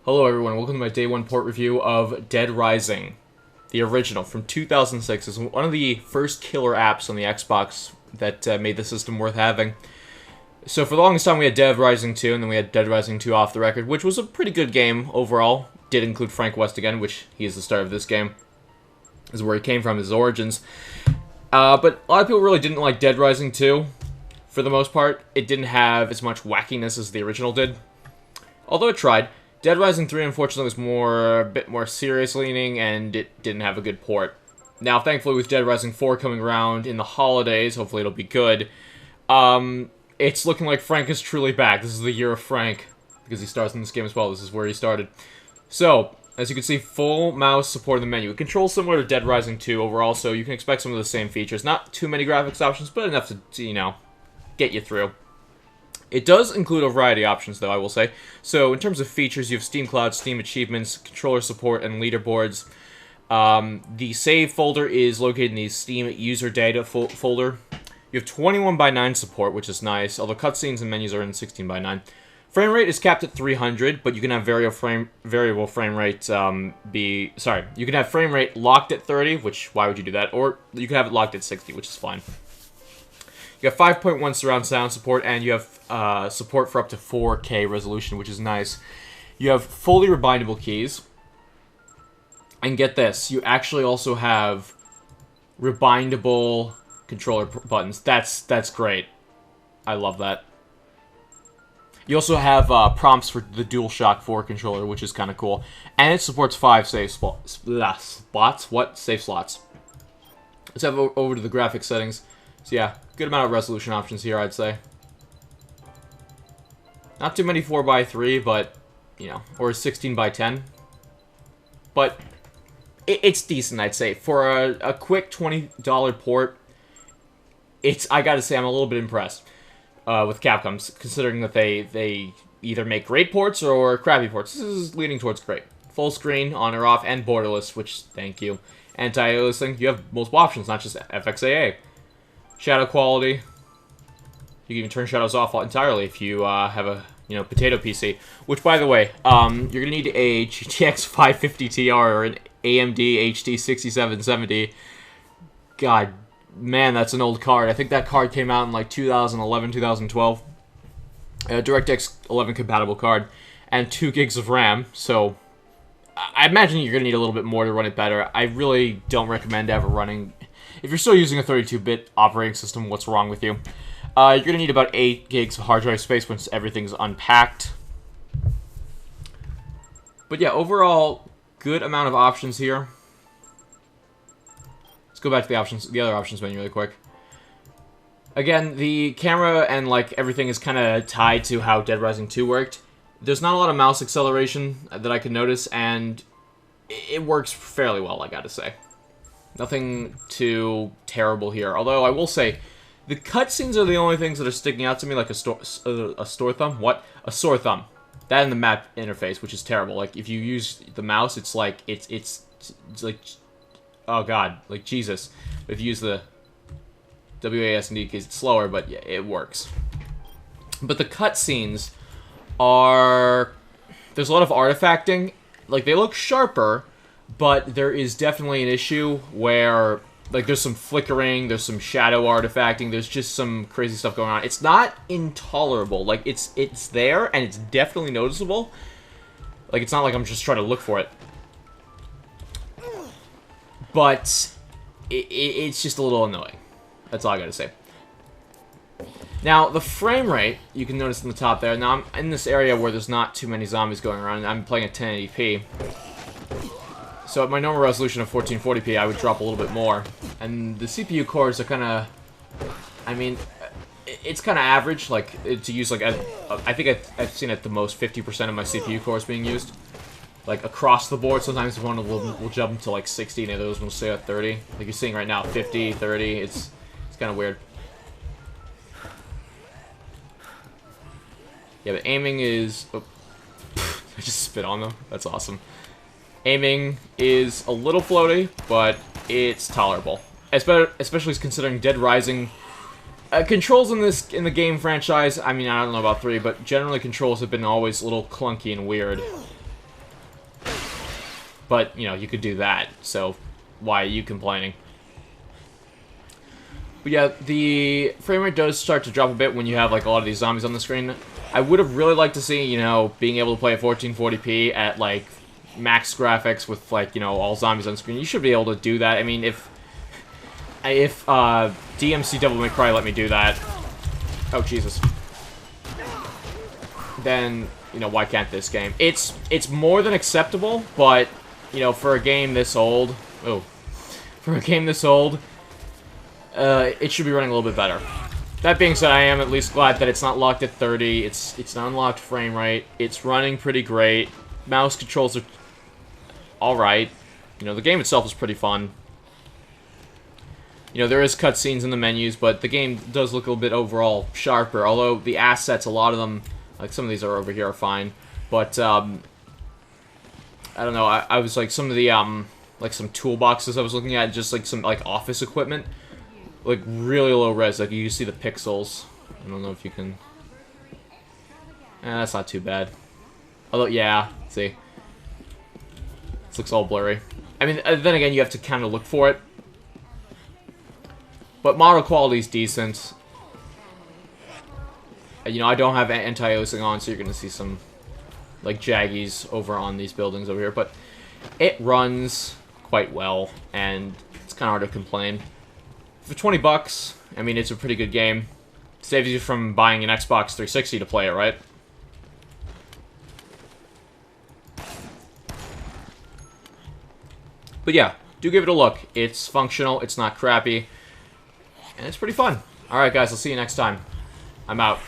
Hello everyone, welcome to my day 1 port review of Dead Rising. The original, from 2006. It's one of the first killer apps on the Xbox that made the system worth having. So for the longest time we had Dead Rising 2, and then we had Dead Rising 2 Off the Record, which was a pretty good game overall. Did include Frank West again, which he is the star of this game. This is where he came from, his origins. But a lot of people really didn't like Dead Rising 2, for the most part. It didn't have as much wackiness as the original did. Although it tried. Dead Rising 3, unfortunately, was a bit more serious-leaning, and it didn't have a good port. Now, thankfully, with Dead Rising 4 coming around in the holidays, hopefully it'll be good, it's looking like Frank is truly back. This is the year of Frank, because he starts in this game as well. This is where he started. So, as you can see, full mouse support in the menu. It controls similar to Dead Rising 2 overall, so you can expect some of the same features. Not too many graphics options, but enough to you know, get you through. It does include a variety of options, though, I will say. So, in terms of features, you have Steam Cloud, Steam Achievements, controller support, and leaderboards. The save folder is located in the Steam User Data folder. You have 21:9 support, which is nice, although cutscenes and menus are in 16:9. Frame rate is capped at 300, but you can have variable frame rate you can have frame rate locked at 30, which, why would you do that? Or you can have it locked at 60, which is fine. You have 5.1 surround sound support, and you have support for up to 4K resolution, which is nice. You have fully rebindable keys. And get this, you actually also have rebindable controller buttons. That's great. I love that. You also have prompts for the DualShock 4 controller, which is kind of cool. And it supports 5 save spots. What? Save slots. Let's have over to the graphics settings. So yeah, good amount of resolution options here, I'd say. Not too many 4:3, but, you know, or 16:10. But it's decent, I'd say. For a quick $20 port, I gotta say, I'm a little bit impressed with Capcom, considering that they either make great ports or crappy ports. This is leaning towards great. Full screen, on or off, and borderless, which, thank you. Anti-aliasing, you have multiple options, not just FXAA. Shadow quality. You can even turn shadows off entirely if you have a, potato PC. Which, by the way, you're gonna need a GTX 550 Ti or an AMD HT 6770. God, man, that's an old card. I think that card came out in like 2011, 2012. A DirectX 11 compatible card, and 2 gigs of RAM. So, I imagine you're gonna need a little bit more to run it better. I really don't recommend ever running. If you're still using a 32-bit operating system, what's wrong with you? You're going to need about 8 gigs of hard drive space once everything's unpacked. But yeah, overall, good amount of options here. Let's go back to the other options menu really quick. Again, the camera and like everything is kind of tied to how Dead Rising 2 worked. There's not a lot of mouse acceleration that I can notice, and it works fairly well, I gotta say. Nothing too terrible here. Although, I will say, the cutscenes are the only things that are sticking out to me like a sore thumb. What? A sore thumb. That in the map interface, which is terrible. Like, if you use the mouse, it's like, it's like, oh god, like Jesus. If you use the WASD keys, it's slower, but yeah, it works. But the cutscenes are, there's a lot of artifacting. Like, they look sharper, but there is definitely an issue where, like, there's some flickering, there's some shadow artifacting, there's just some crazy stuff going on. It's not intolerable. Like, it's there, and it's definitely noticeable. Like, it's not like I'm just trying to look for it. But it's just a little annoying. That's all I gotta say. Now, the frame rate, you can notice in the top there. Now, I'm in this area where there's not too many zombies going around, and I'm playing at 1080p. So at my normal resolution of 1440p, I would drop a little bit more. And the CPU cores are kind of, I mean, it's kind of average, like, to use, like, I think I've seen at the most 50% of my CPU cores being used. Like, across the board, sometimes one will jump to, like, 60, and the others will stay at 30. Like you're seeing right now, 50, 30, it's kind of weird. Yeah, but aiming is, oh, I just spit on them, that's awesome. Aiming is a little floaty, but it's tolerable. Especially considering Dead Rising controls in the game franchise. I mean, I don't know about 3, but generally controls have been always a little clunky and weird. But, you know, you could do that, so why are you complaining? But yeah, the frame rate does start to drop a bit when you have, like, a lot of these zombies on the screen. I would have really liked to see, you know, being able to play at 1440p at, like, max graphics with, like, you know, all zombies on screen. You should be able to do that. I mean, if DMC Devil May Cry let me do that... Oh, Jesus. Then, you know, why can't this game? It's more than acceptable, but, you know, for a game this old... Oh. For a game this old, it should be running a little bit better. That being said, I am at least glad that it's not locked at 30. It's an unlocked frame rate. It's running pretty great. Mouse controls are alright. You know, the game itself is pretty fun. You know, there is cutscenes in the menus, but the game does look a little bit overall sharper. Although the assets, a lot of them, like some of these are over here, are fine. But, I don't know, I was like, some of the, like some toolboxes I was looking at, just like some, like, office equipment. Like, really low res, like, you can see the pixels. I don't know if you can... that's not too bad. Although, yeah, see. This looks all blurry. I mean, then again, you have to kind of look for it. But model quality is decent. You know, I don't have anti-aliasing on, so you're going to see some, like, jaggies over on these buildings over here. But it runs quite well, and it's kind of hard to complain. For 20 bucks, I mean, it's a pretty good game. Saves you from buying an Xbox 360 to play it, right? But yeah, do give it a look. It's functional, it's not crappy, and it's pretty fun. Alright guys, I'll see you next time. I'm out.